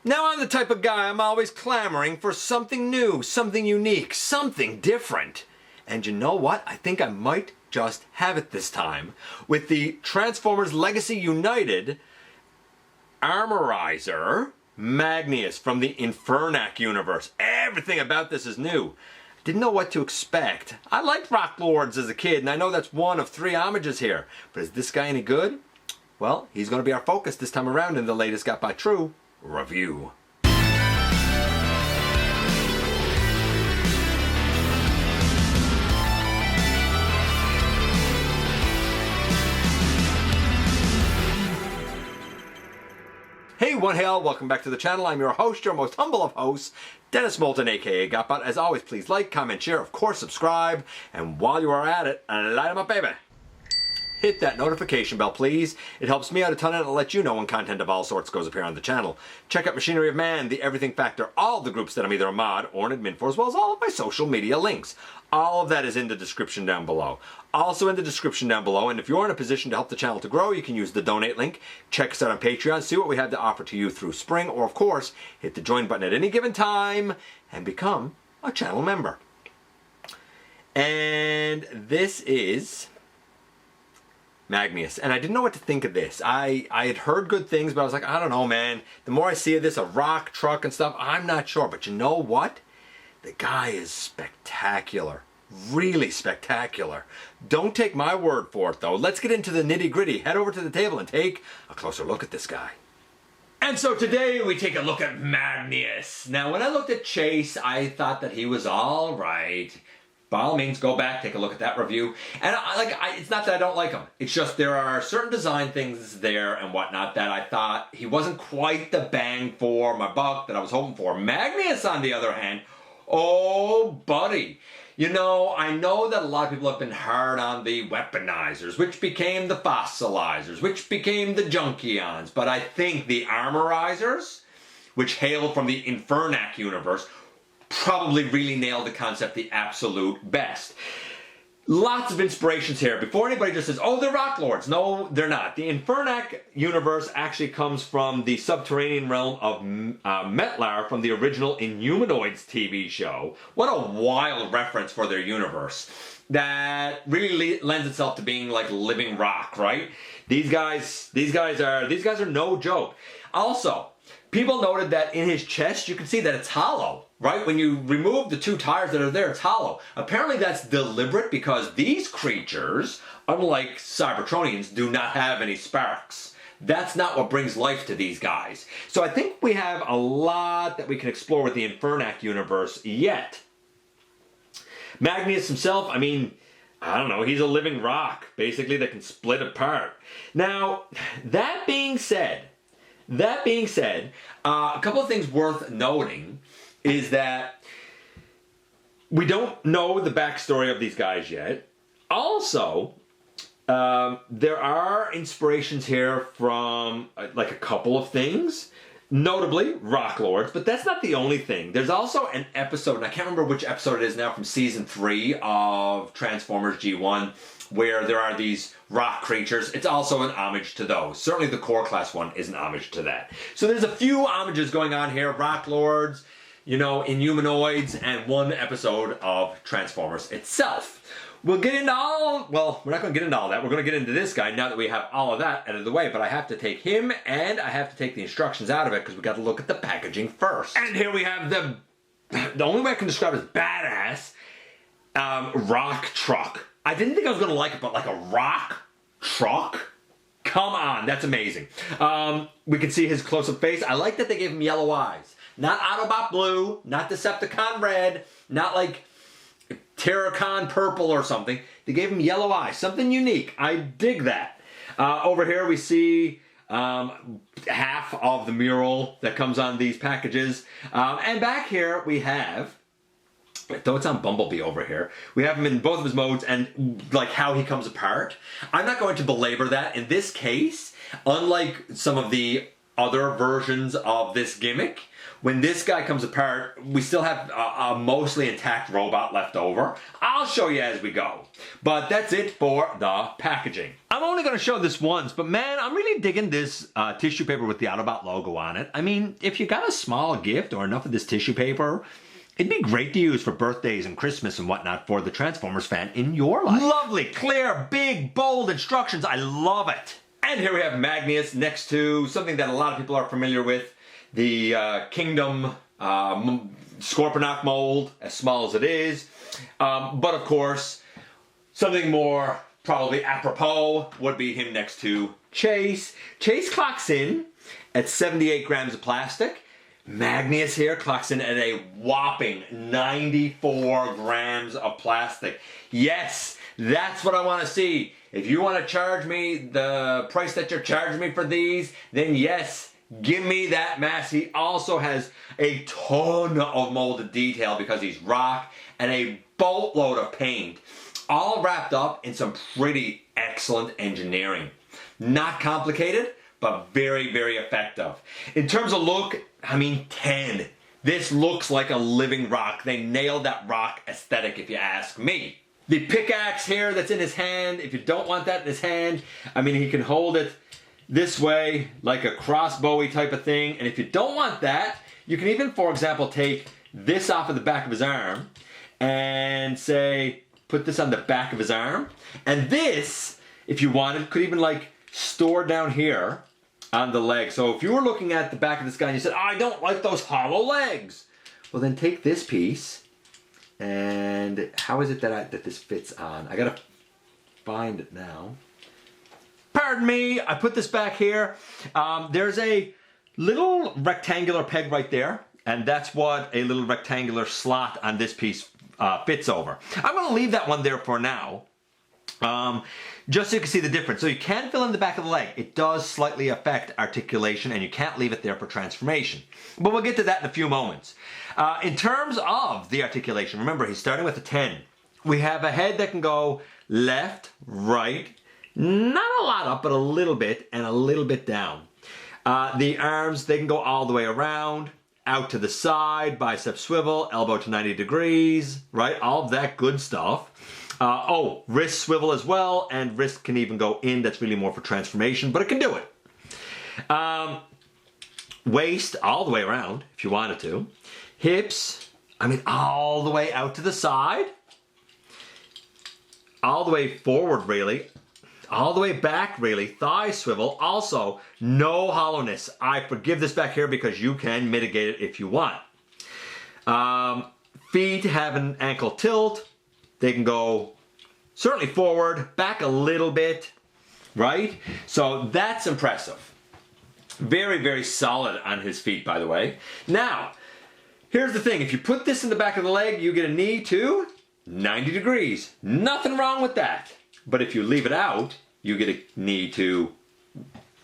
Now I'm the type of guy I'm always clamoring for something new, something unique, something different. And you know what? I think I might just have it this time. With the Transformers Legacy United Armorizer Magneous from the Infernac universe. Everything about this is new. Didn't know what to expect. I liked Rock Lords as a kid, and I know that's one of 3 homages here. But is this guy any good? Well, he's going to be our focus this time around in the latest GotBot True review. Hey, one hail, welcome back to the channel. I'm your host, your most humble of hosts, Dennis Moulton, aka GotBot. As always, please like, comment, share, of course, subscribe. And while you are at it, light 'em up, baby. Hit that notification bell, please. It helps me out a ton and it'll let you know when content of all sorts goes up here on the channel. Check out Machinery of Man, The Everything Factor, all the groups that I'm either a mod or an admin for, as well as all of my social media links. All of that is in the description down below. Also in the description down below, and if you're in a position to help the channel to grow, you can use the donate link. Check us out on Patreon, see what we have to offer to you through spring, or of course, hit the join button at any given time and become a channel member. And this is Magneous, and I didn't know what to think of this. I had heard good things, but I was like, I don't know, man. The more I see of this, a rock truck and stuff, I'm not sure. But you know what? The guy is spectacular. Really spectacular. Don't take my word for it, though. Let's get into the nitty-gritty. Head over to the table and take a closer look at this guy. And so today we take a look at Magneous. Now, when I looked at Chase, I thought that he was all right. By all means, go back, take a look at that review. And it's not that I don't like him. It's just there are certain design things there and whatnot that I thought he wasn't quite the bang for my buck that I was hoping for. Magneous, on the other hand, oh, buddy. You know, I know that a lot of people have been hard on the weaponizers, which became the fossilizers, which became the junkions. But I think the armorizers, which hail from the Infernac universe, probably really nailed the concept the absolute best. Lots of inspirations here. Before anybody just says, oh, they're Rock Lords. No, they're not. The Infernac universe actually comes from the subterranean realm of Metlar from the original Inhumanoids TV show. What a wild reference for their universe. That really lends itself to being like living rock, right? These guys are no joke. Also, people noted that in his chest, you can see that it's hollow, right? When you remove the 2 tires that are there, it's hollow. Apparently that's deliberate because these creatures, unlike Cybertronians, do not have any sparks. That's not what brings life to these guys. So I think we have a lot that we can explore with the Infernac universe yet. Magneous himself, I mean, I don't know, he's a living rock, basically, that can split apart. Now, that being said, a couple of things worth noting is that we don't know the backstory of these guys yet. Also, there are inspirations here from like a couple of things, notably Rock Lords, but that's not the only thing. There's also an episode, and I can't remember which episode it is now, from season 3 of Transformers G1, where there are these rock creatures. It's also an homage to those. Certainly the core class one is an homage to that. So there's a few homages going on here. Rock Lords, you know, Inhumanoids, and one episode of Transformers itself. We'll get into well, we're not going to get into all that. We're going to get into this guy now that we have all of that out of the way. But I have to take him, and I have to take the instructions out of it because we got to look at the packaging first. And here we have the only way I can describe it as badass rock truck. I didn't think I was going to like it, but like a rock truck? Come on, that's amazing. We can see his close-up face. I like that they gave him yellow eyes. Not Autobot blue, not Decepticon red, not like Terracon purple or something. They gave him yellow eyes, something unique. I dig that. Over here we see half of the mural that comes on these packages. And back here we have, though it's on Bumblebee over here, we have him in both of his modes and like how he comes apart. I'm not going to belabor that. In this case, unlike some of the other versions of this gimmick. When this guy comes apart, we still have a mostly intact robot left over. I'll show you as we go. But that's it for the packaging. I'm only going to show this once, but man, I'm really digging this tissue paper with the Autobot logo on it. I mean, if you got a small gift or enough of this tissue paper, it'd be great to use for birthdays and Christmas and whatnot for the Transformers fan in your life. Lovely, clear, big, bold instructions. I love it. And here we have Magneous next to something that a lot of people are familiar with. The Kingdom Scorponok mold, as small as it is. But of course, something more probably apropos would be him next to Chase. Chase clocks in at 78 grams of plastic. Magneous here clocks in at a whopping 94 grams of plastic. Yes, that's what I want to see. If you want to charge me the price that you're charging me for these, then yes, give me that mass. He also has a ton of molded detail because he's rock and a boatload of paint, all wrapped up in some pretty excellent engineering. Not complicated, but very, very effective. In terms of look, I mean 10. This looks like a living rock. They nailed that rock aesthetic if you ask me. The pickaxe here that's in his hand, if you don't want that in his hand, I mean he can hold it this way, like a crossbowy type of thing. And if you don't want that, you can even, for example, take this off of the back of his arm and say, put this on the back of his arm. And this, if you wanted, could even like store down here on the leg. So if you were looking at the back of this guy and you said, oh, I don't like those hollow legs. Well, then take this piece and how is it that this fits on? I gotta find it now. Pardon me, I put this back here. There's a little rectangular peg right there, and that's what a little rectangular slot on this piece fits over. I'm going to leave that one there for now, just so you can see the difference. So you can fill in the back of the leg. It does slightly affect articulation, and you can't leave it there for transformation. But we'll get to that in a few moments. In terms of the articulation, remember he's starting with a 10. We have a head that can go left, right, not a lot up, but a little bit, and a little bit down. The arms, they can go all the way around, out to the side, bicep swivel, elbow to 90 degrees, right? All of that good stuff. Oh, wrist swivel as well, and wrist can even go in. That's really more for transformation, but it can do it. Waist, all the way around, if you wanted to. Hips, I mean, all the way out to the side. All the way forward, really. All the way back, really. Thigh swivel. Also, no hollowness. I forgive this back here because you can mitigate it if you want. Feet have an ankle tilt. They can go certainly forward, back a little bit, right? So that's impressive. Very, very solid on his feet, by the way. Now, here's the thing. If you put this in the back of the leg, you get a knee to 90 degrees. Nothing wrong with that. But if you leave it out, you get a knee to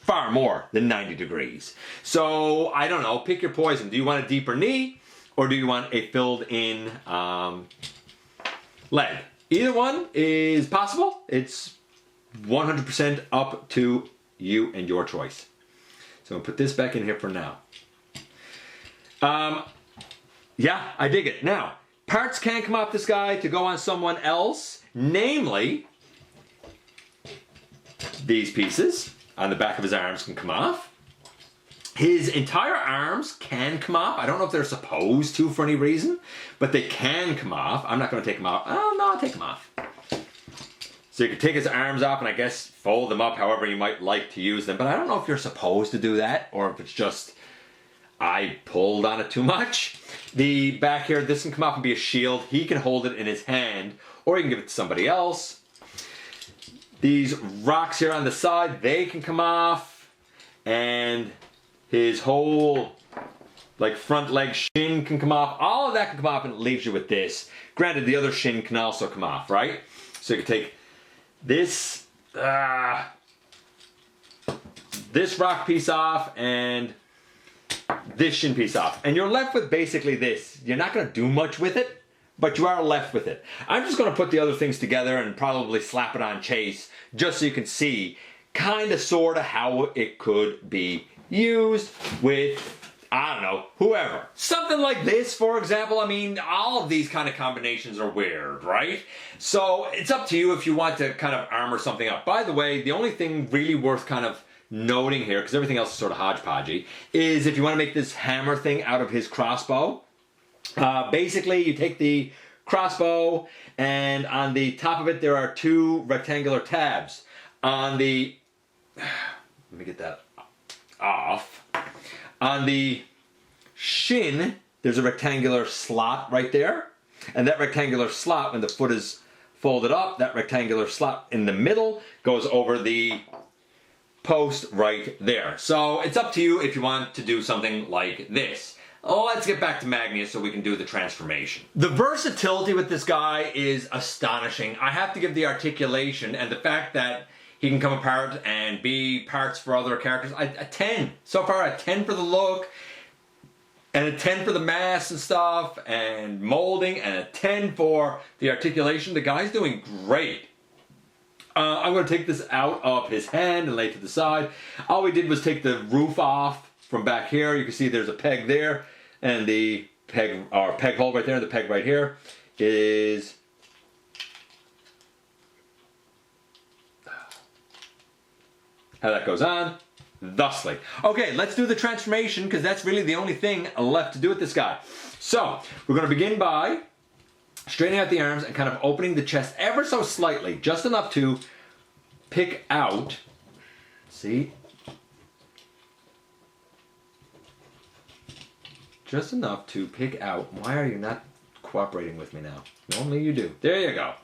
far more than 90 degrees. So, I don't know, pick your poison. Do you want a deeper knee or do you want a filled in leg? Either one is possible. It's 100% up to you and your choice. So, I'll put this back in here for now. Yeah, I dig it. Now, parts can come off this guy to go on someone else, namely these pieces on the back of his arms can come off. His entire arms can come off. I don't know if they're supposed to for any reason, but they can come off. I'm not going to take them off. Oh, no, I'll take them off. So you can take his arms off and I guess fold them up however you might like to use them. But I don't know if you're supposed to do that or if it's just I pulled on it too much. The back here, this can come off and be a shield. He can hold it in his hand or he can give it to somebody else. These rocks here on the side, they can come off. And his whole like front leg shin can come off. All of that can come off and it leaves you with this. Granted, the other shin can also come off, right? So you can take this this rock piece off and this shin piece off. And you're left with basically this. You're not going to do much with it, but you are left with it. I'm just going to put the other things together and probably slap it on Chase just so you can see kind of sort of how it could be used with, I don't know, whoever. Something like this, for example. I mean, all of these kind of combinations are weird, right? So it's up to you if you want to kind of armor something up. By the way, the only thing really worth kind of noting here, because everything else is sort of hodgepodgey, is if you want to make this hammer thing out of his crossbow, basically you take the crossbow and on the top of it there are two rectangular tabs. On the, let me get that off. On the shin, there's a rectangular slot right there. And that rectangular slot, when the foot is folded up, that rectangular slot in the middle goes over the post right there. So it's up to you if you want to do something like this. Let's get back to Magneous so we can do the transformation. The versatility with this guy is astonishing. I have to give the articulation and the fact that he can come apart and be parts for other characters. A 10. So far, a 10 for the look, and a 10 for the mass and stuff, and molding, and a 10 for the articulation. The guy's doing great. I'm going to take this out of his hand and lay it to the side. All we did was take the roof off from back here. You can see there's a peg there, and the peg, or peg hole right there, and the peg right here is how that goes on, thusly. Okay, let's do the transformation, because that's really the only thing left to do with this guy. So, we're going to begin by straightening out the arms and kind of opening the chest ever so slightly, just enough to pick out, see? Just enough to pick out, why are you not cooperating with me now? Normally you do. There you go.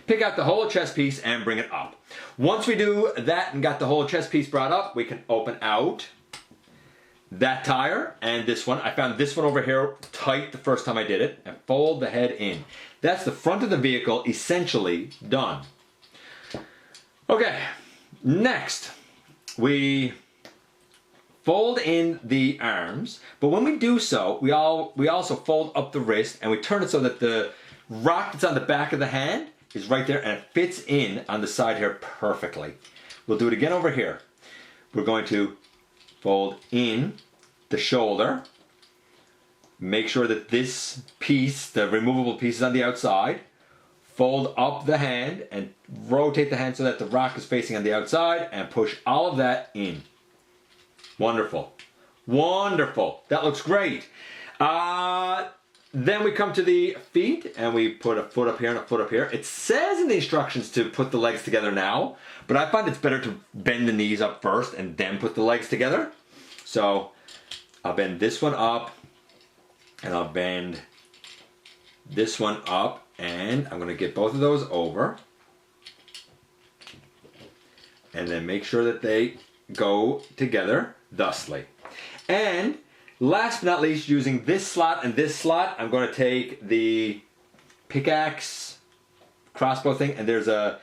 Pick out the whole chest piece and bring it up. Once we do that and got the whole chest piece brought up, we can open out that tire and this one. I found this one over here tight the first time I did it, and fold the head in. That's the front of the vehicle essentially done. Okay, next we fold in the arms, but when we do so, we also fold up the wrist and we turn it so that the rock that's on the back of the hand is right there and it fits in on the side here perfectly. We'll do it again over here. We're going to fold in the shoulder, make sure that this piece, the removable piece, is on the outside, fold up the hand and rotate the hand so that the rock is facing on the outside and push all of that in. Wonderful. Wonderful. That looks great. Then we come to the feet and we put a foot up here and a foot up here. It says in the instructions to put the legs together now, but I find it's better to bend the knees up first and then put the legs together. So I'll bend this one up and I'll bend this one up, and I'm going to get both of those over and then make sure that they go together thusly. And last but not least, using this slot and this slot, I'm going to take the pickaxe crossbow thing, and there's a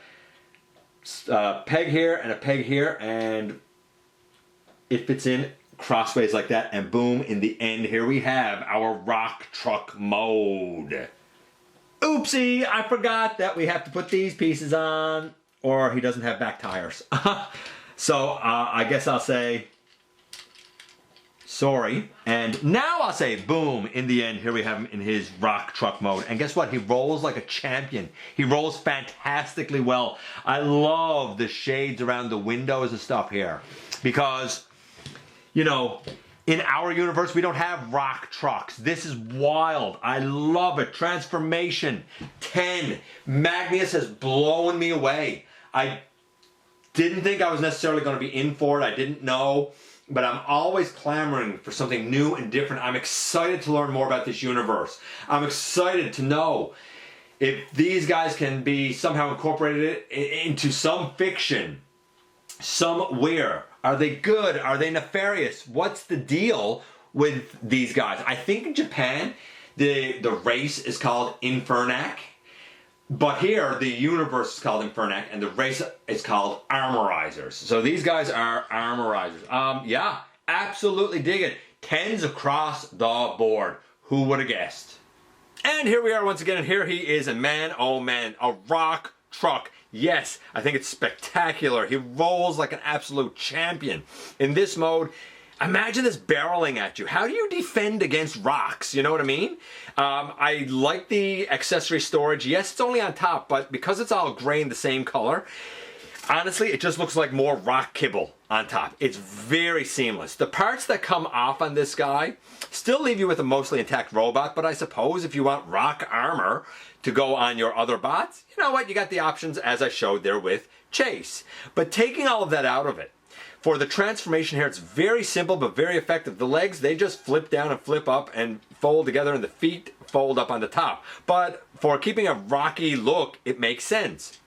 peg here and a peg here, and it fits in crossways like that, and boom, in the end here we have our rock truck mode. Oopsie, I forgot that we have to put these pieces on, or he doesn't have back tires. So I guess I'll say sorry, and now I'll say boom. In the end, here we have him in his rock truck mode, and guess what? He rolls like a champion. He rolls fantastically well. I love the shades around the windows and stuff here, because, you know, in our universe, we don't have rock trucks. This is wild. I love it. Transformation 10. Magneous has blown me away. I didn't think I was necessarily going to be in for it. I didn't know. But I'm always clamoring for something new and different. I'm excited to learn more about this universe. I'm excited to know if these guys can be somehow incorporated into some fiction somewhere. Are they good? Are they nefarious? What's the deal with these guys? I think in Japan, the race is called Infernac. But here, the universe is called Infernac, and the race is called Armorizers. So these guys are Armorizers. Yeah, absolutely dig it. 10s across the board. Who would have guessed? And here we are once again, and here he is, a man, oh man, a rock truck. Yes, I think it's spectacular. He rolls like an absolute champion. In this mode, Imagine this barreling at you. How do you defend against rocks? You know what I mean? I like the accessory storage. Yes, it's only on top, but because it's all gray and the same color, honestly, it just looks like more rock kibble on top. It's very seamless. The parts that come off on this guy still leave you with a mostly intact robot, but I suppose if you want rock armor to go on your other bots, you know what? You got the options as I showed there with Chase. But taking all of that out of it, for the transformation here, it's very simple but very effective. The legs, they just flip down and flip up and fold together, and the feet fold up on the top. But for keeping a rocky look, it makes sense.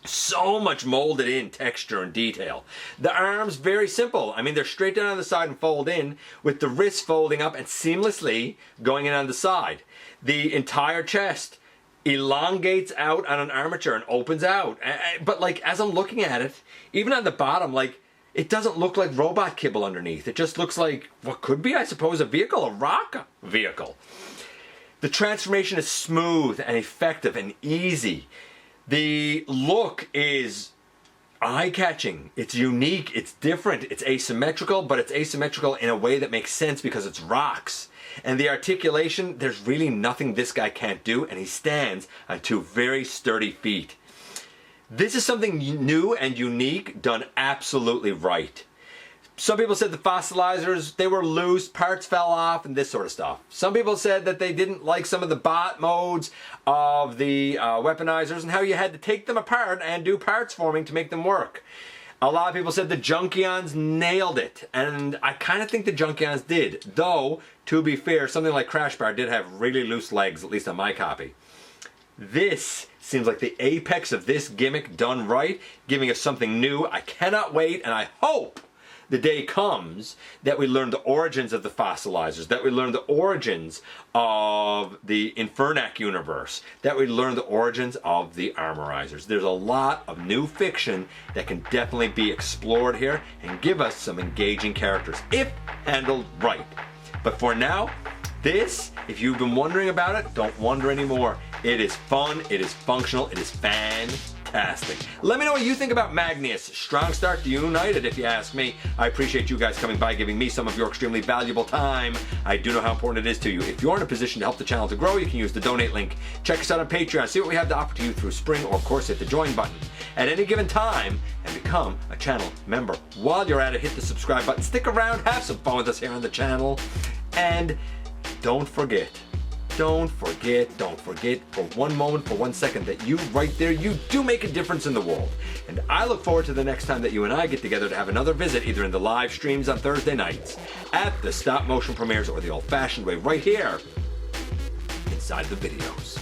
So much molded in texture and detail. The arms, very simple. I mean, they're straight down on the side and fold in, with the wrists folding up and seamlessly going in on the side. The entire chest elongates out on an armature and opens out. But like, as I'm looking at it, even on the bottom, like, it doesn't look like robot kibble underneath. It just looks like what could be, I suppose, a vehicle, a rock vehicle. The transformation is smooth and effective and easy. The look is eye-catching. It's unique. It's different. It's asymmetrical, but it's asymmetrical in a way that makes sense because it's rocks. And the articulation, there's really nothing this guy can't do, and he stands on two very sturdy feet. This is something new and unique, done absolutely right. Some people said the fossilizers, they were loose, parts fell off, and this sort of stuff. Some people said that they didn't like some of the bot modes of the weaponizers and how you had to take them apart and do parts forming to make them work. A lot of people said the Junkions nailed it, and I kind of think the Junkions did. Though, to be fair, something like Crash Bar did have really loose legs, at least on my copy. This seems like the apex of this gimmick done right, giving us something new. I cannot wait, and I hope the day comes that we learn the origins of the fossilizers, that we learn the origins of the Infernac universe, that we learn the origins of the armorizers. There's a lot of new fiction that can definitely be explored here and give us some engaging characters, if handled right. But for now, this, if you've been wondering about it, don't wonder anymore. It is fun, it is functional, it is fantastic. Let me know what you think about Magneous. Strong start to United, if you ask me. I appreciate you guys coming by, giving me some of your extremely valuable time. I do know how important it is to you. If you're in a position to help the channel to grow, you can use the donate link. Check us out on Patreon, see what we have to offer to you through Spring, or of course hit the join button at any given time and become a channel member. While you're at it, hit the subscribe button. Stick around, have some fun with us here on the channel. And don't forget for one moment, for 1 second, that you right there, you do make a difference in the world. And I look forward to the next time that you and I get together to have another visit, either in the live streams on Thursday nights, at the stop motion premieres, or the old fashioned way right here inside the videos.